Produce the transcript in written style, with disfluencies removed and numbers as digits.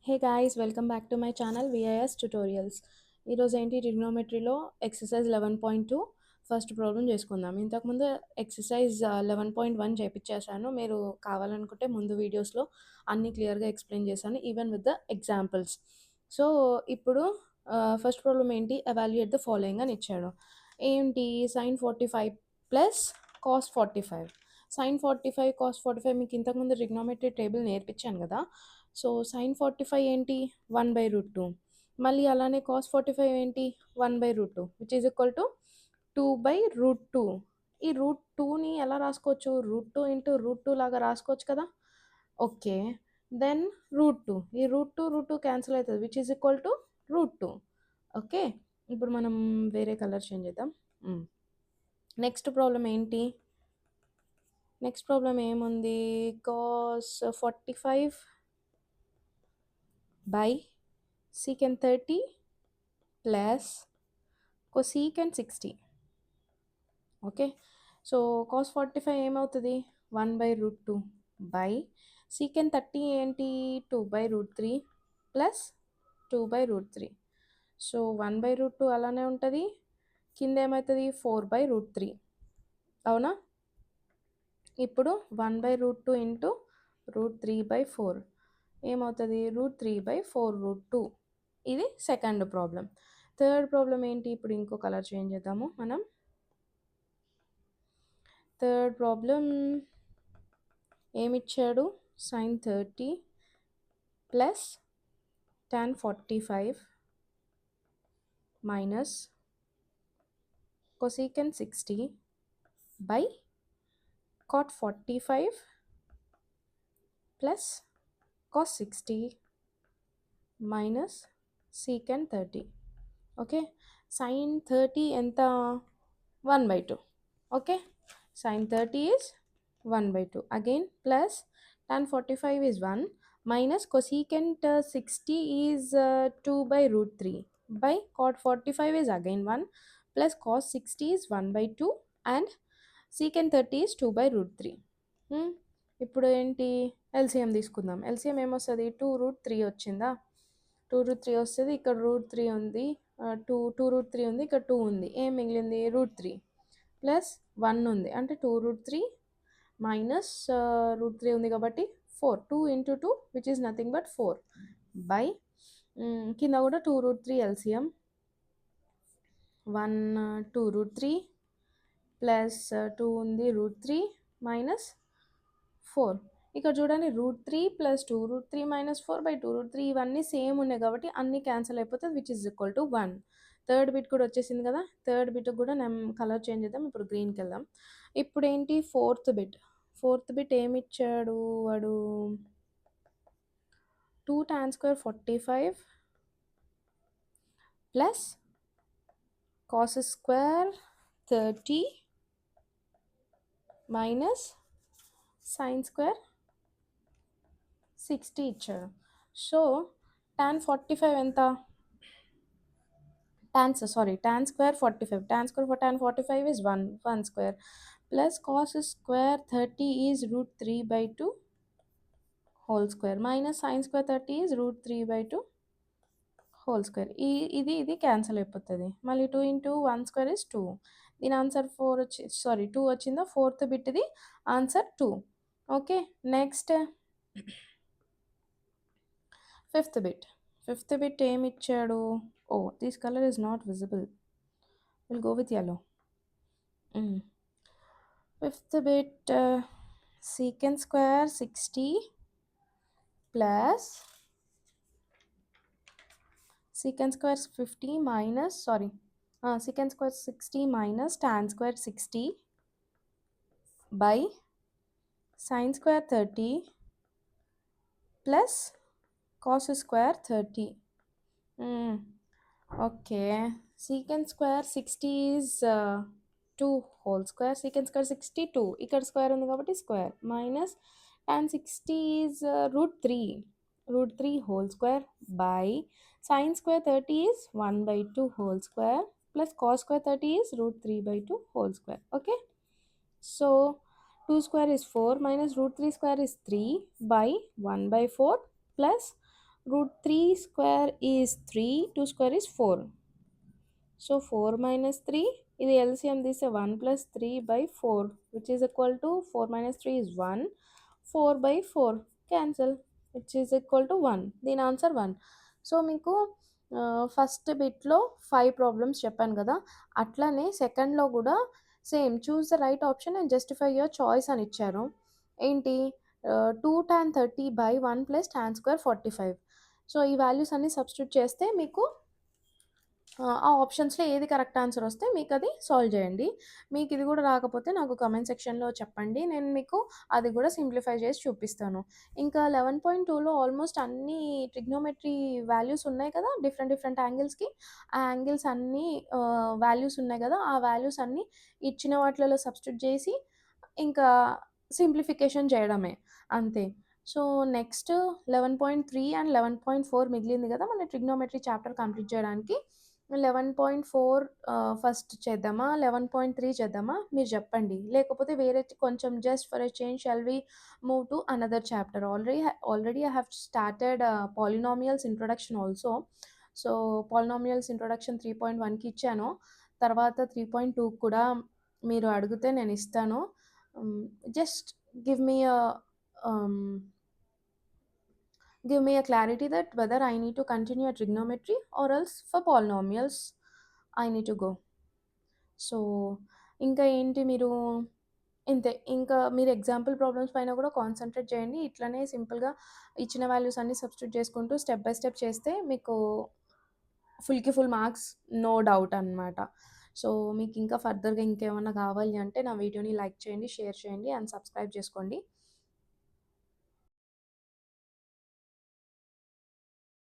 Hey guys, welcome back to my channel VIS tutorials. ఈరోజు ఏంటి ట్రిగ్నోమెట్రీలో exercise 11.2 first problem చేసుకుందాం. ఇంతకుముందు ఎక్సర్సైజ్ 11.1 చేపించేశాను. మీరు కావాలనుకుంటే ముందు వీడియోస్లో అన్నీ క్లియర్గా ఎక్స్ప్లెయిన్ చేశాను, even with the examples. So ఇప్పుడు ఫస్ట్ ప్రాబ్లం ఏంటి, ఎవాల్యుయేట్ ద ఫాలోయింగ్ అని ఇచ్చాడు. ఏంటి, sine 45 plus cos 45. Sine 45 cos 45 మీకు ఇంతకుముందు ట్రిగ్నోమెట్రీ టేబుల్ నేర్పించాను కదా. సో సైన్ 45 ఏంటి, 1/√2. మళ్ళీ అలానే కాస్ 45 ఏంటి, 1/√2, విచ్ ఈజ్ ఈక్వల్ టు 2/√2. ఈ √2ని ఎలా రాసుకోవచ్చు, √2 ఇంటూ √2 లాగా రాసుకోవచ్చు కదా. ఓకే, దెన్ √2, ఈ √2 క్యాన్సిల్ అవుతుంది, which is equal to √2. Okay, ఇప్పుడు మనం వేరే కలర్ చేంజ్ చేద్దాం. నెక్స్ట్ ప్రాబ్లం ఏంటి, నెక్స్ట్ ప్రాబ్లం ఏముంది, cos 45 by secant 30 plus cosecant 60. Okay, so cos 45 ఏమవుతుంది, 1/√2 బై సీకెంట్ 30 ఏంటి, 2/√3 ప్లస్ 2/√3. సో 1/√2 అలానే ఉంటుంది, కింద ఏమవుతుంది 4/√3. అవునా, ఇప్పుడు 1/√2 ఇంటూ √3/4 ఏమవుతుంది, √3/4√2. ఇది సెకండ్ ప్రాబ్లం. థర్డ్ ప్రాబ్లం ఏంటి, ఇప్పుడు ఇంకో కలర్ చేంజ్ చేద్దాము మనం. థర్డ్ ప్రాబ్లం ఏమిచ్చాడు, sine 30 plus tan 45 minus cosecant 60 by cot 45 plus cos 60 minus secant 30. Okay, sine 30 ఎంత, 1/2. Okay, sine 30 is 1/2. Again plus tan 45 is 1 minus cosecant 60 is 2/√3 by cot 45 is again 1 plus cos 60 is 1/2 and secant 30 is 2/√3. ఇప్పుడు ఏంటి, LCM తీసుకుందాం. LCM ఏమొస్తుంది, 2√3 వచ్చిందా, 2√3 వస్తుంది. ఇక్కడ √3 ఉంది, 2√3 ఉంది, ఇక్కడ 2 ఉంది, ఏం మిగిలింది, √3 ప్లస్ 1 ఉంది, అంటే 2√3 మైనస్ √3 ఉంది కాబట్టి 4. 2 into 2 which is nothing but 4 by కింద కూడా 2√3 ఎల్సిఎం 1 2√3 ప్లస్ 2 ఉంది, √3 మైనస్ 4. ఇక్కడ చూడండి, √3 ప్లస్ 2√3 మైనస్ 4/2√3 ఇవన్నీ సేమ్ ఉన్నాయి కాబట్టి అన్నీ క్యాన్సిల్ అయిపోతుంది, which is equal to 1. Third bit కూడా వచ్చేసింది కదా, థర్డ్ బిట్ కూడా కలర్ చేంజ్ చేద్దాం. ఇప్పుడు గ్రీన్కి వెళ్దాం. ఇప్పుడు ఏంటి, ఫోర్త్ బిట్ ఏమి ఇచ్చాడు వాడు, 2 tan square 45 plus cos square 30 minus sin square 60 ఇచ్చాడు. సో tan 45 ఎంత, tan square 45, tan square for tan 45 is 1 square plus cos square 30 is √3/2 whole square minus sin square 30 is √3/2 whole square. ఇది cancel అయిపోతుంది. మళ్ళీ 2 into 1 square is 2. దీని answer 2 వచ్చిందా, fourth బిట్ది answer 2. Okay, next fifth bit ఏమి ఇచ్చాడు, this colour is not visible, will go with yellow. Fifth bit secant square 60 plus secant square 50 minus secant square 60 minus tan square 60 by sin square 30 plus cos square 30. Okay, secant square 60 is 2 whole square, secant square 60 2, ఇక్కడ square ఉంది కాబట్టి square, minus tan 60 is √3 whole square by sin square 30 is 1/2 whole square plus cos square 30 is √3/2 whole square. Okay, so 2 square is 4 minus √3 square is 3 by 1/4 plus Root 3 square is 3, 2 square is 4. So 4 minus 3, ఇది LCM తీస్తే 1 plus 3 by 4, which is equal to 4 minus 3 is 1. 4 by 4 cancel, which is equal to 1. దీని answer 1. So మీకు first బిట్లో 5 problems చెప్పాను కదా, అట్లానే సెకండ్లో కూడా same choose the right option and justify your choice అని ఇచ్చారు. ఏంటి 2 tan 30 by 1 plus tan square 45. So ఈ వాల్యూస్ అన్ని సబ్స్టిట్యూట్ చేస్తే మీకు ఆ ఆప్షన్స్‌లో ఏది కరెక్ట్ ఆన్సర్ వస్తే మీకది సాల్వ్ చేయండి. మీకిది గూడా రాకపోతే నాకు కామెంట్ సెక్షన్‌లో చెప్పండి. నేను మీకు అది గూడా సింప్లిఫై చేసి చూపిస్తాను. ఇంకా 11.2లో ఆల్మోస్ట్ అన్నీ ట్రిగ్నోమెట్రీ వాల్యూస్ ఉన్నాయి కదా! డిఫరెంట్ డిఫరెంట్ యాంగిల్స్‌కి. ఆ యాంగిల్స్ అన్నీ వాల్యూస్ ఉన్నాయి గదా! ఆ వాల్యూస్ అన్నీ ఇచ్చిన వాటిలలో సబ్స్టిట్యూట్ చేసి ఇంకా సింప్లిఫికేషన్ చేయడమే అంతే. సో, నెక్స్ట్ 11.3 అండ్ 11.4 మిగిలింది గదా! మన ట్రిగ్నోమెట్రీ చాప్టర్ కంప్లీట్ చేయడానికి. 11.4 ఫస్ట్ చేద్దామా? 11.3 చేద్దామా? మీరు చెప్పండి. లేకపోతే వేరే కొంచెం just for a change shall we move to another chapter. Already I have started polynomials introduction also. So, polynomials introduction 3.1కి ఇచ్చాను. తర్వాత 3.2 కూడా మీరు అడిగితే నేనిస్తాను. Just give me uh um, give me a clarity that whether I need to continue a trigonometry or else for polynomials I need to go. So, ఇంకా ఏంటి మీరు ఇంతే. ఇంకా మీరు ఎగ్జాంపుల్ ప్రాబ్లమ్స్ పైన కూడా కాన్సంట్రేట్ చేయండి. ఇట్లనే సింపుల్‌గా ఇచ్చిన వాల్యూస్ అన్నీ సబ్స్టిట్యూట్ చేసుకుంటూ స్టెప్ బై స్టెప్ చేస్తే మీకు ఫుల్‌కి ఫుల్ మార్క్స్ నో డౌట్ అనమాట. సో, మీకింకా ఫర్దర్‌గా ఇంకేమన్నా కావాలి అంటే నా వీడియోని లైక్ చేయండి, షేర్ చేయండి అండ్ సబ్స్క్రైబ్ చేసుకోండి.